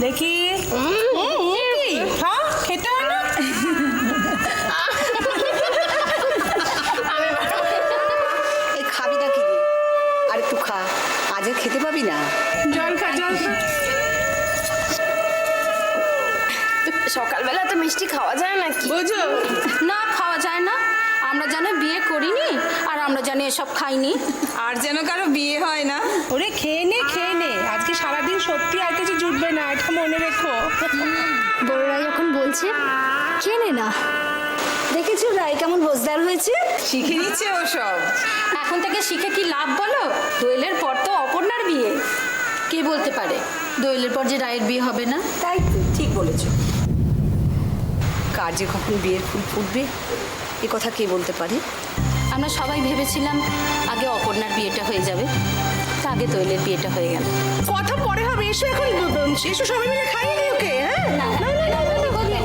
দেখি হ্যাঁ খেতে হয় না এই খাবি না কি রে? আর একটু খা, আজ আর খেতে পাবি না। জল খা জল খা। সকালবেলা তো মিষ্টি খাওয়া যায় নাকি? বুঝো না, খাওয়া যায় না। আমরা জানো বিয়ে করিনি, আর আমরা জানি এসব খাইনি। আর যেন কারো বিয়ে হয় না। ওরে খেয়ে নে আজকে সারাদিন সত্যি আর কিছু জুটবে না, এটা মনে রেখো। বড়রা যখন বলছে খেয়ে নে না। দেখেছো রাই কেমন বোঝদার হয়েছে? শিখে নিচ্ছে ও সব। এখন থেকে শিখে কি লাভ বলো? দোয়েলের পর তো অপর্ণার বিয়ে। কে বলতে পারে দোয়েলের পর যে রায়ের বিয়ে হবে না? তাই তো ঠিক বলেছো। কার যে কখন বিয়ের ফুল ফুটবে এ কথা কে বলতে পারে? আমরা সবাই ভেবেছিলাম আগে অপর্ণার বিয়েটা হয়ে যাবে, তা আগে দোয়েলের বিয়েটা হয়ে গেল। কথা পরে হবে, এসো এখন এসো সবাই মিলে খাইয়ে নি ওকে। হ্যাঁ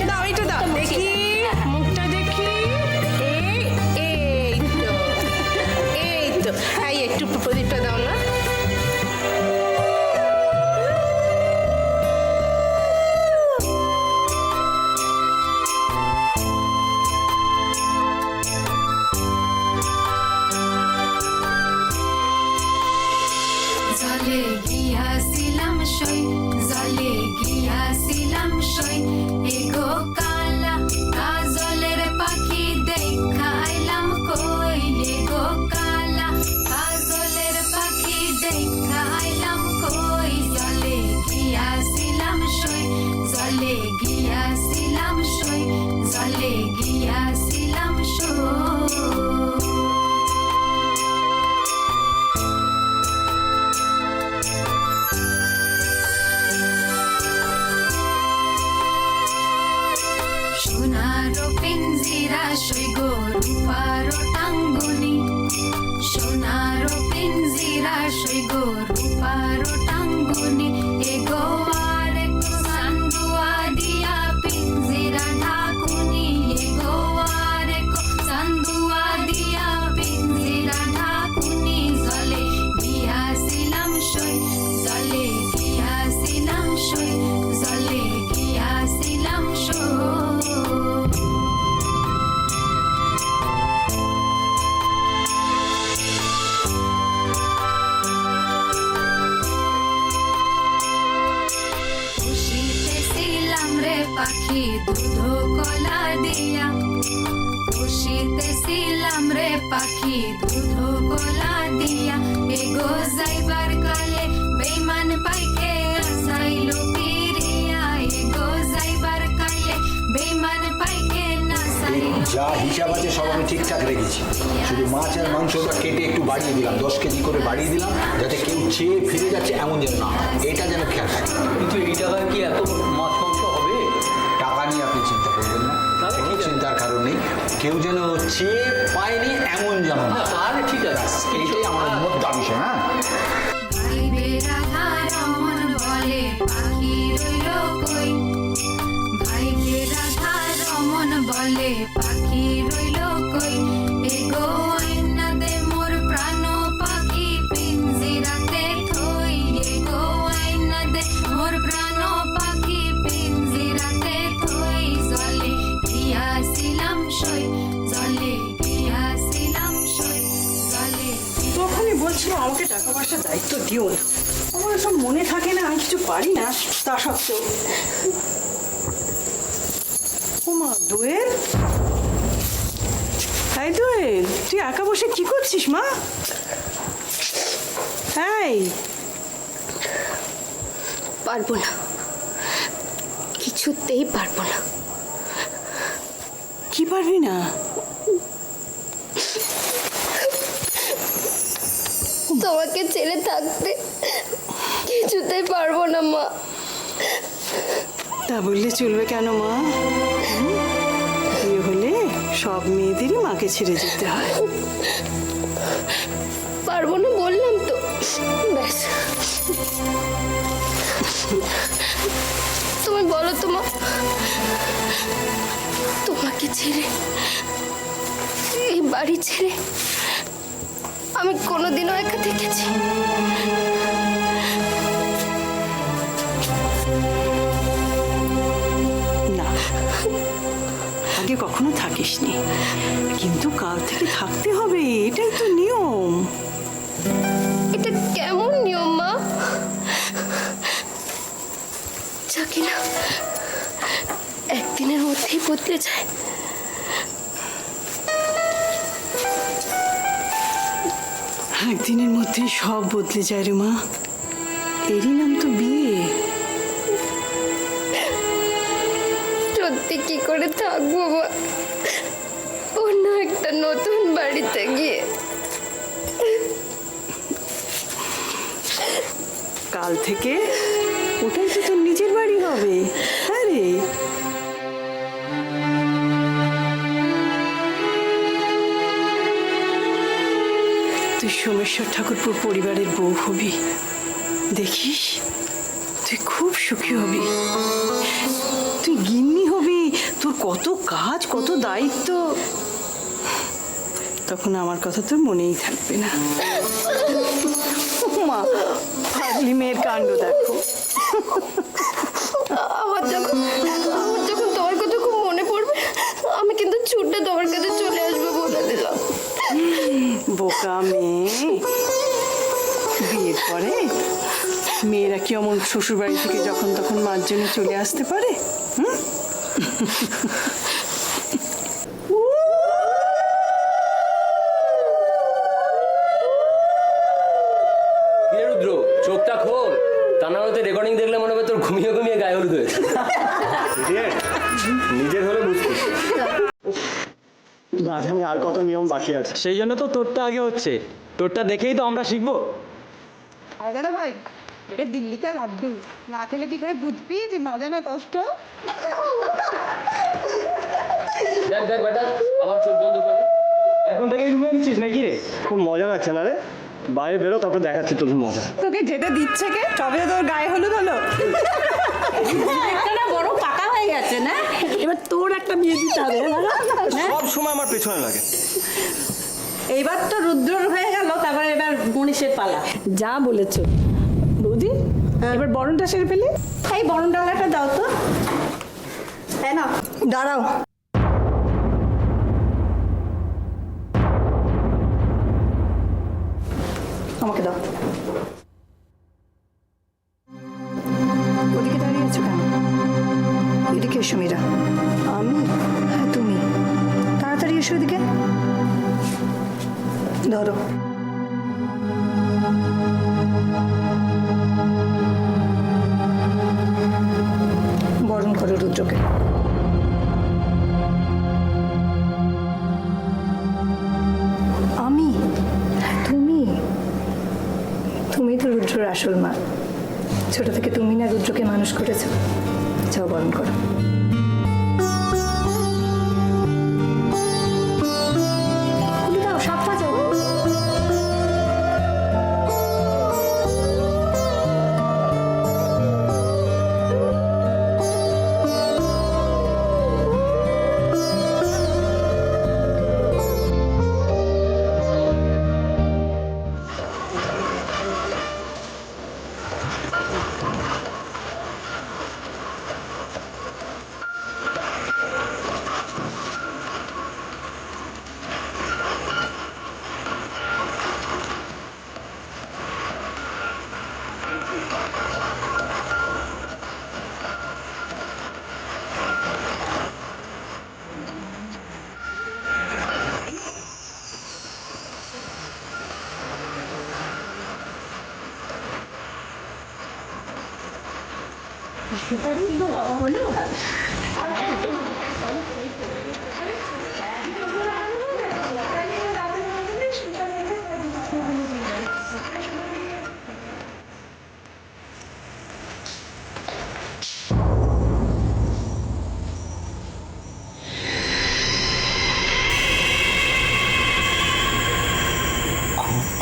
দাও এটা দাও দেখি মুখটা দেখি। এই তো এই একটু প্রদীপটা দাও না। জলে গিয়াছিলাম সই, জলে গিয়াছিলাম সই, এগো কালা কাজলের পাখি দেখা আইলাম কই, এগো কালা কাজলের পাখি দেখা আইলাম কই, জলে গিয়াছিলাম সই, জলে গিয়াছিলাম সই, জলে গিয়াছিলাম সই। সোনারো পিঞ্জিরা সই গো রূপারো টাঙ্গুনি, সোনারো পিঞ্জিরা সই গো রূপারো টাঙ্গুনি, এগো আর একটু চান্দুয়া দিয়া পিঞ্জিরা ঢাকুনি, এগো আর একটু চান্দুয়া দিয়া পিঞ্জিরা ঢাকুনি, জলে গিয়াছিলাম সই, জলে গিয়াছিলাম সই, জলে গিয়াছিলাম সই। পুষিতেছিলাম রে পাখি দুধ কলা দিয়া, পুষিতেছিলাম রে পাখি দুধ কলা দিয়া, এগো যাইবার কালে বেইমান পাইকে আসাইলো পিরিয়া, এগো যাইবার কালে বেইমান পাইকে নাসাইলো। যা হিসাব আছে সব আমি ঠিকঠাক রেখেছি, শুধু মাছ আর মাংসটা কেটে একটু বাড়িয়ে দিলাম, 10 কেজি করে বাড়িয়ে দিলাম, যাতে কেউ চেয়ে ফিরে যাচ্ছে এমন যেন না হয়, এটা যেন খেয়াল থাকে। কিন্তু এই টাকায় কি এত মাছ মাংস হবে? টাকা নিয়ে আপনি চিন্তা করবেন না, তাহলে কোনো ঠিক আছে। চিন্তার কারণ নেই, কেউ যেন চেয়ে পায়নি এমন যেন না। তাহলে ঠিক আছে, এইটাই আমার মোদ্দা বিষয়। হ্যাঁ ভাইবে রাধা রমন বলে পাখি রইল কই, ভাইবে রাধা রমন বলে পাখি রইল কই, এগো আইনা দে মোর প্রাণ পাখি পিঞ্জিরাতে থই, এগো আইনা দে মোর প্রাণ পাখি পিঞ্জিরাতে থই, জলে গিয়াছিলাম সই, জলে গিয়াছিলাম সই, জলে। তখনই বলছিল আমাকে টাকা পয়সার দায়িত্ব দিও না, আমার সব মনে থাকে না, আমি কিছু পারি না তা সত্ত্বেও। ওমা দোয়েল, তাই দোয়েল তুই একা বসে কি করছিস মা? এই পারবো না, কিছুতেই পারবো না। কি পারবি না? তোমাকে ছেড়ে থাকতে কিছুতেই পারবো না মা। তা বললে চলবে কেন মা? বিয়ে হলে সব মেয়েদেরই মাকে ছেড়ে যেতে হয়। পারবো না বললাম তো, ব্যাস। তুমি বলো তো মা, তোমাকে ছেড়ে এই বাড়ি ছেড়ে আমি কোনোদিনও একা থেকেছি? থেকে কখনো থাকিসনি, কিন্তু কাল থেকে থাকতে হবে, এটাই তো নিয়ম। এটা কেমন নিয়ম মা? যা কিনা একদিনের মধ্যেই বদলে যায়। একদিনের মধ্যেই সব বদলে যায় রে মা, এরই নাম তো বিয়ে। সত্যি কি করে থাকবো মা অন্য একটা নতুন বাড়িতে গিয়ে? কাল থেকে ওটাই তো তোর নিজের বাড়ি হবে। হ্যাঁ রে, তুই সোমেশ্বর ঠাকুরপুর পরিবারের বউ হবি, দেখিস তুই খুব সুখী হবি। তুই গিন্নি হবি, তোর কত কাজ, কত দায়িত্ব, তখন আমার কথা তোর মনেই থাকবে না। মা, ফাগলি মেয়ের কাণ্ড দেখো। আমার যখন তোমার কথা খুব মনে পড়বে, আমি কিন্তু ছুটে তোমার কাছে চলে আসবো বলে দিলাম। বোকা মেয়ে, বিয়ের পরে মেয়েরা কি অমন শ্বশুর বাড়ি থেকে যখন তখন মার জন্য চলে আসতে পারে? হুম? কিরে রুদ্র, চোখটা খোল, তা না হলে রেকর্ডিং দেখলে মনে হবে তোর ঘুমিয়ে ঘুমিয়ে গায়ে হলুদ হয়েছে। নিজের হলে বুঝতে আমি আর কত নিয়ম বাকি আছে, সেই জন্য তো তোরটা আগে হচ্ছে, তোরটা দেখেই তো আমরা শিখবো। দাদা ভাই, এটা দিল্লিতে লাড্ডু না খেলে কি করে বুঝবি যে মজা না কষ্ট? দেখ দেখ বেটা, আমার চোখ বন্ধ করে। এখন থেকে রুমে নিচ্ছিস নাকি রে? খুব মজা লাগছে না রে, বাইরে বেরো তারপর দেখাচ্ছি তোর মজা। তোকে যেটা দিচ্ছে কে, তবে তোর গায়ে হলুদ হলো। একটা বড় পাকা হয়ে গেছে না, এবার তোর একটা বিয়ে দিতে হবে। সব সময় আমার পেছনে লাগে। এইবার তো রুদ্রর হয়ে গেল, তারপরে এবার গণেশের পালা। যা বলেছো বৌদি, এবার বরণটা সেরে ফেলি। এই বরণ ডালাটা দাও তো। তাই না, দাঁড়াও। আমাকে দাও। ওদিকে দাঁড়িয়ে আছো কেন? এদিকে এসো মীরা। আমি? হ্যাঁ তুমি, তাড়াতাড়ি এসো এদিকে। ধরো। বরণ করো রুদ্রকে। আমি? তুমি? তুমি তো রুদ্রর আসল মা, ছোট থেকে তুমি না রুদ্রকে মানুষ করেছো। যাও বরণ করো। দাও, সাপটা যাও।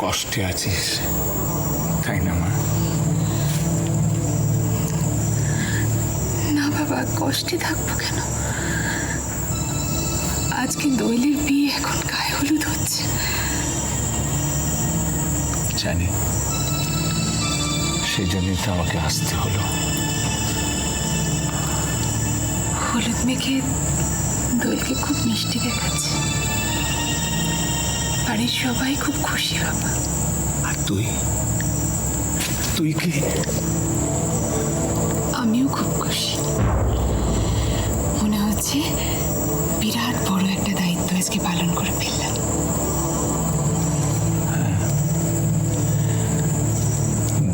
কষ্টে আছিস তাই না মা? না বাবা, কষ্টে থাকবো কেন? আজকে দোয়েলের বিয়ে, এখন গায়ে হলুদ হচ্ছে। জানি, সেই জন্যই তো আমাকে আসতে হলো। হলুদ মেখে দোয়েলকে খুব মিষ্টি দেখাচ্ছে। বাড়ির সবাই খুব খুশি বাবা। আর তুই তুই কি? আমিও খুব খুশি। মনে হচ্ছে বিরাট বড় একটা দায়িত্ব আজকে পালন করে ফেললাম।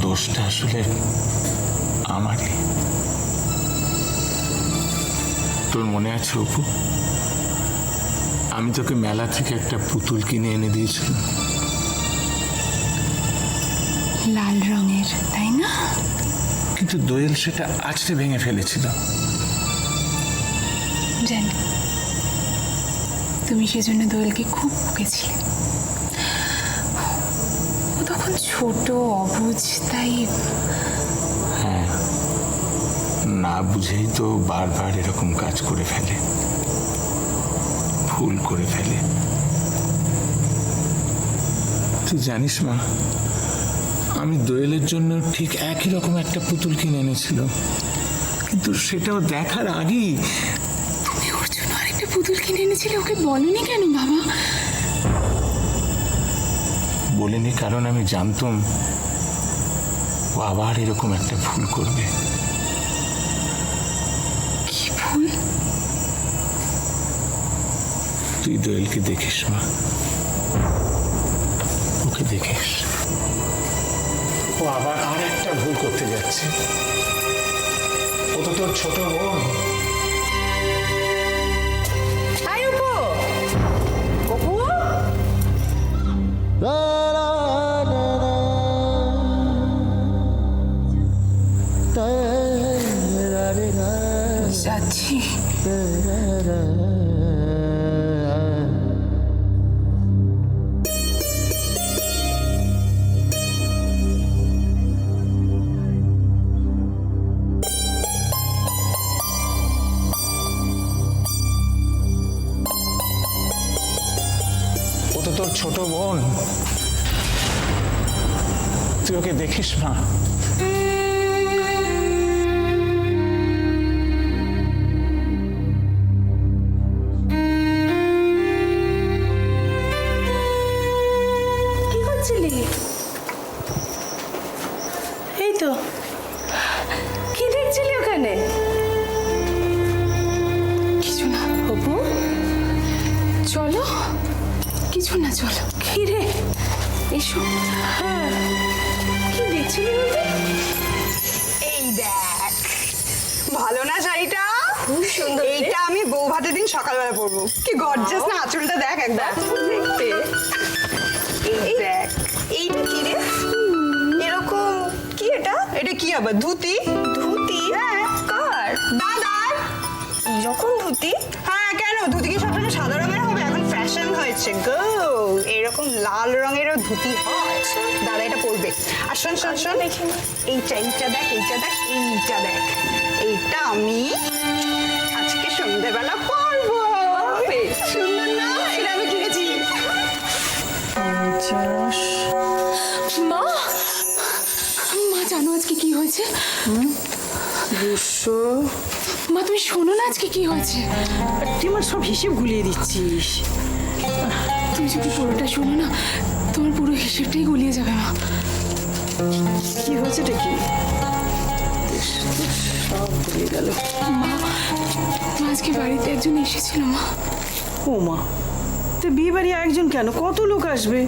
দোষটা আসলে আমারই। তোর মনে আছে অপু, আমি তোকে মেলা থেকে একটা পুতুল কিনে এনে দিয়েছিলাম, লাল রঙের, তাই না? কিন্তু দোয়েল সেটা আছড়ে ভেঙে ফেলেছিল। জানি তুমি সেজন্য দোয়েলকে খুব বকেছিলে। ও তখন ছোট অবুঝ, তাই হ্যাঁ, না বুঝেই তো বারবার এরকম কাজ করে ফেলে, ভুল করে ফেলে। তুই জানিস মা, আমি দোয়েলের জন্য ঠিক একই রকম একটা পুতুল কিনে এনেছিল, কিন্তু সেটাও দেখার আগেই। তুমি ওর জন্য আরেকটা পুতুল কিনে এনেছিলে, ওকে বলনি কেন বাবা? বলিনি কারণ আমি জানতাম ও আবার এরকম একটা ভুল করবে। কি ভুল? তুই দোয়েলকে দেখিস মা, ওকে দেখিস, ও আবার আর একটা ভুল করতে যাচ্ছে। ও তো তোর ছোট বোন। যাচ্ছি। ও তো তোর ছোট বোন, তুই ওকে দেখিস মা। কি করছিলি? এই তো, কি দেখছিলি ওখানে? কিছু না অপু, চলো। কিছু না, চলো। কি রে? এসো। হ্যাঁ, কি দেখছিলি বলতে? এই দেখ, ভালো না শাড়িটা? খুব সুন্দর। এইটা আমি বউ ভাতের দিন সকালবেলা পরবো। কি গর্জাস না, আঁচলটা দেখ একবার দেখতে। এই দেখ, এইটা কি রে? এরকম কি এটা? এটা কি আবার ধুতি? ধুতি? হ্যাঁ, কার? দাদার। এরকম ধুতি? হ্যাঁ, কেন ধুতি কি সবসময় সাদা রঙের হবে? এখন ফ্যাশন হয়েছে গো, এরকম লাল রঙেরও ধুতি হয়। দাদা এটা পরবে। আর শোন শোন শোন, এইটা এইটা দেখ, এইটা দেখ, এইটা দেখ, এইটা আমি আজকে সন্ধ্যেবেলা পরবো। সুন্দর না? এটা আমি কিনেছি। মা, মা জানো আজকে কি হয়েছে? মা তুমি শোনো না আজকে কি হয়েছে? তুই আমার সব হিসেব গুলিয়ে দিচ্ছিস। তুমি যদি পুরোটা শোনো না, তোমার পুরো হিসেবটাই গুলিয়ে যাবে মা। কি হয়েছেটা কি? সব ভুলে গেল। মা, আজকে বাড়িতে একজন এসেছিল মা। ও মা, তো বিয়ে বাড়ি একজন কেন? কত লোক আসবে?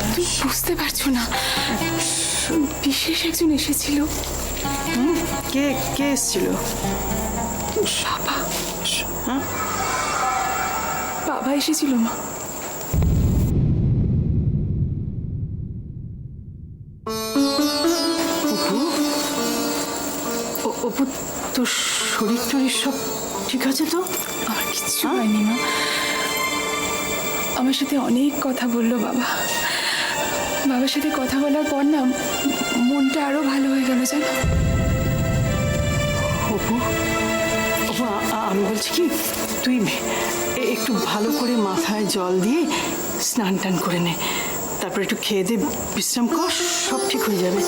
তুমি বুঝতে পারছো না, বিশেষ একজন এসেছিল। কে কে এসেছিল? বাবা। বাবা এসেছিল মা। অপু, তোর শরীর টরীর সব ঠিক আছে তো? আমার কিচ্ছু হয়নি মা। আমার সাথে অনেক কথা বললো বাবা। বাবার সাথে কথা বলার পর না মনটা আরো ভালো হয়ে গেল জানো। অপু, অপু, আমি বলছি কি, তুই একটু ভালো করে মাথায় জল দিয়ে স্নান টান করে নে, তারপর একটু খেয়ে দিয়ে বিশ্রাম কর, সব ঠিক হয়ে যাবে।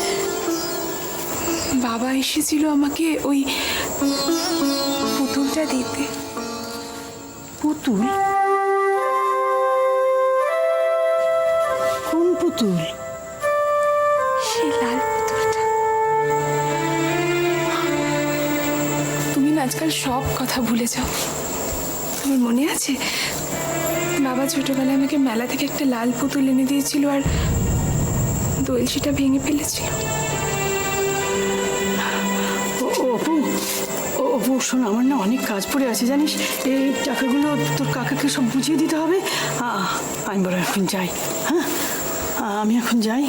বাবা এসেছিল আমাকে ওই পুতুলটা দিতে। পুতুল? কোন পুতুল? সেই লাল পুতুলটা। তুমি না আজকাল সব কথা ভুলে যাও। তোমার মনে আছে বাবা ছোটবেলায় আমাকে মেলা থেকে একটা লাল পুতুল এনে দিয়েছিল আর দোয়েল সেটা ভেঙে ফেলেছিল। অপু শোন, আমার না অনেক কাজ পড়ে আছে জানিস। এই টাকাগুলো তোর কাকাকে সব বুঝিয়ে দিতে হবে। আমি বড় এখন যাই। হ্যাঁ, আমি এখন যাই।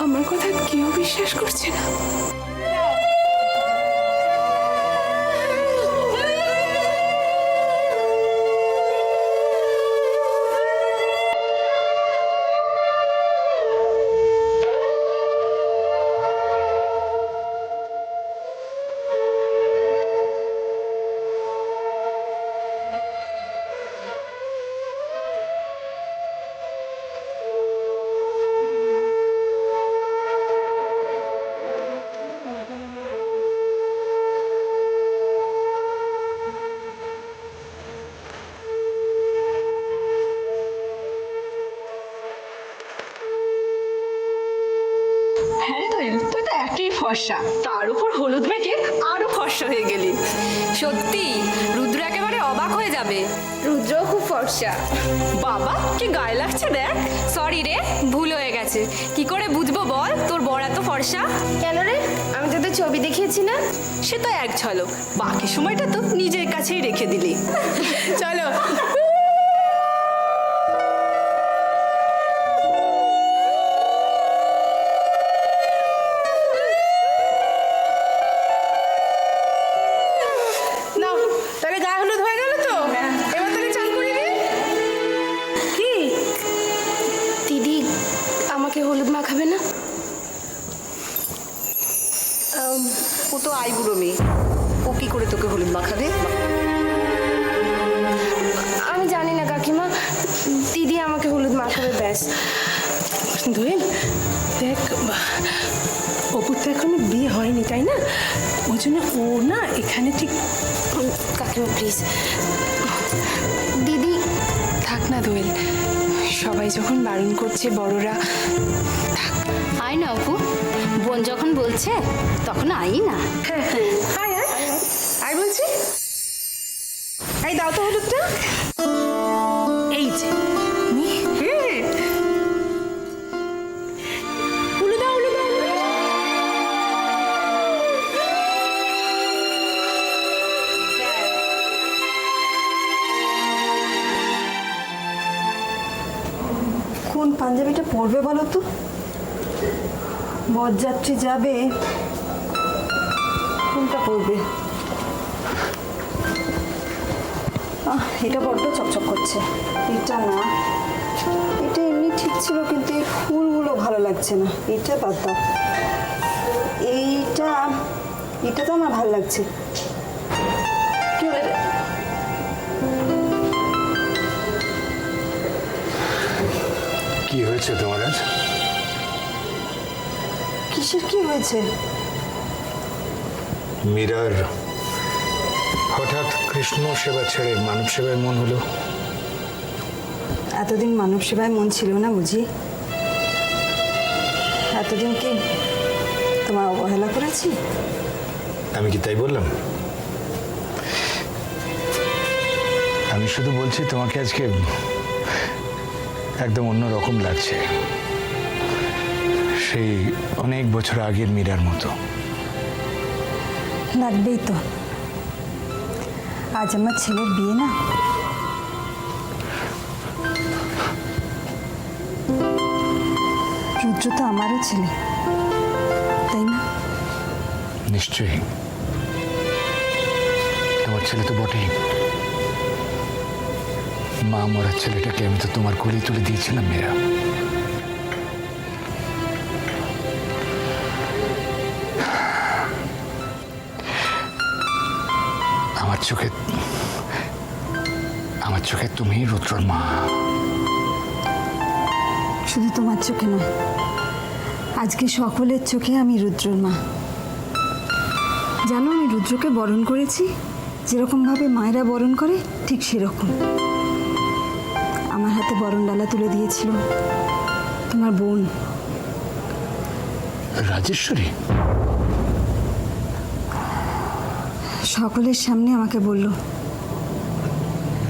আমার কথা কেউ বিশ্বাস করছে না। তুই তো একই ফর্সা, তার উপর হলুদ মেখে আরো ফর্সা হয়ে গেলি। সত্যি রুদ্র একেবারে অবাক হয়ে যাবে। রুদ্রও খুব ফর্সা। বাবা কি গায়ে লাগছে দেখ। সরি রে, ভুল হয়ে গেছে। কি করে বুঝবো বল তোর বড় এত ফর্সা? কেন রে, আমি তোদের ছবি দেখিয়েছি না? সে তো এক ঝলক, বাকি সময়টা তো নিজের কাছেই রেখে দিলি। চলো। তাহলে গায়ে হলুদ হয়ে গেল তো, এবার তাহলে চান করে দিই। কি দিদি আমাকে হলুদ মাখাবে না? ও তো আইবুড়ো মেয়ে, ও কি করে তোকে হলুদ মাখাবে? আমি জানি না কাকিমা, দিদি আমাকে হলুদ মাখাবে ব্যাস। দোয়েল দেখ, অপুর তো এখনো বিয়ে হয়নি তাই না? ওই জন্য ও না এখানে ঠিক। কাকিমা প্লিজ, দিদি থাক না দোয়েল, সবাই যখন বারণ করছে বড়রা, থাক। আয় না অপু, বোন যখন বলছে তখন আই না। আয় আয় আয় বলছি। এই দাও তো হলুদটা। এই যে হলুদ দাও, হলুদ দাও, হলুদ দাও। কোন পাঞ্জাবিটা পরবে বলো তো? বরযাত্রী যাবে, কোনটা পরবে? এটা বড্ড চকচক করছে। এটা না, এটা এমনি ঠিক ছিল, কিন্তু এই ফুলগুলো ভালো লাগছে না। এটা বাদ দাও। এইটা, এটা তো আমার ভালো লাগছে। কি হলো? কি হয়েছে তোমার আজ? কিসের কি হয়েছে? মীরার হঠাৎ কৃষ্ণ সেবা ছেড়ে মানব সেবায় মন হলো। এতদিন মানব সেবায় মন ছিল না বুঝি? এতদিন কি তোমার অবহেলা করেছি? আমি কি তাই বললাম? আমি শুধু বলছি তোমাকে আজকে একদম অন্যরকম লাগছে, সেই অনেক বছর আগের মীরার মতো। লাগবেই তো, আজ আমার ছেলের বিয়ে না। রুদ্র তো আমারও ছেলে, তাই না? নিশ্চয়ই, তোমার ছেলে তো বটেই। মা মরা ছেলেটাকে আমি তো তোমার কোলে তুলে দিয়েছিলাম মীরা। আমার চোখে আমার চোখে তুমি রুদ্রর মা। শুধু তোমার চোখে নয়, আজকে সকলের চোখে আমি রুদ্রর মা। জানো, আমি রুদ্রকে বরণ করেছি যেরকমভাবে মায়েরা বরণ করে, ঠিক সেরকম। আমার হাতে বরণ ডালা তুলে দিয়েছিল তোমার বোন রাজেশ্বরী। সকলের সামনে আমাকে বলল,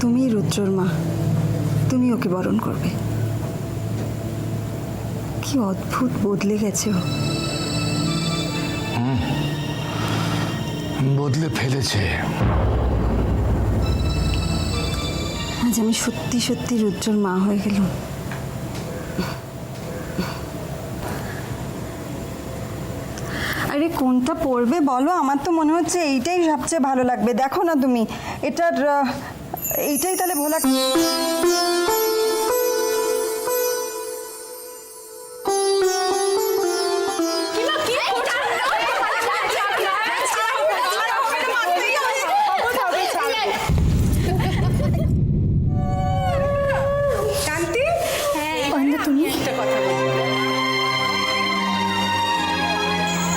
তুমি রুদ্রর মা, তুমি ওকে বরণ করবে। কি অদ্ভুত বদলে গেছে ও। বদলে ফেলেছে। আজ আমি সত্যি সত্যি রুদ্রর মা হয়ে গেলাম। আরে কোনটা পরবে বলো? আমার তো মনে হচ্ছে এইটাই সবচেয়ে ভালো লাগবে। দেখো না তুমি, এইটাই তাহলে ভোলা।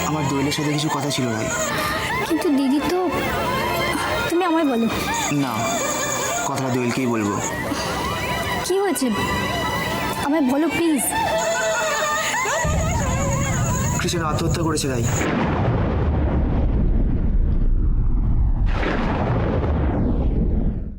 আমার দোয়েলের সাথে কিছু কথা ছিল ভাই। কিন্তু দিদি তো, তুমি আমায় বলো না, কথাটা দোয়েলকেই বলবো। কি হয়েছে, আমায় বলো প্লিজ। কৃষক আত্মহত্যা করেছে তাই।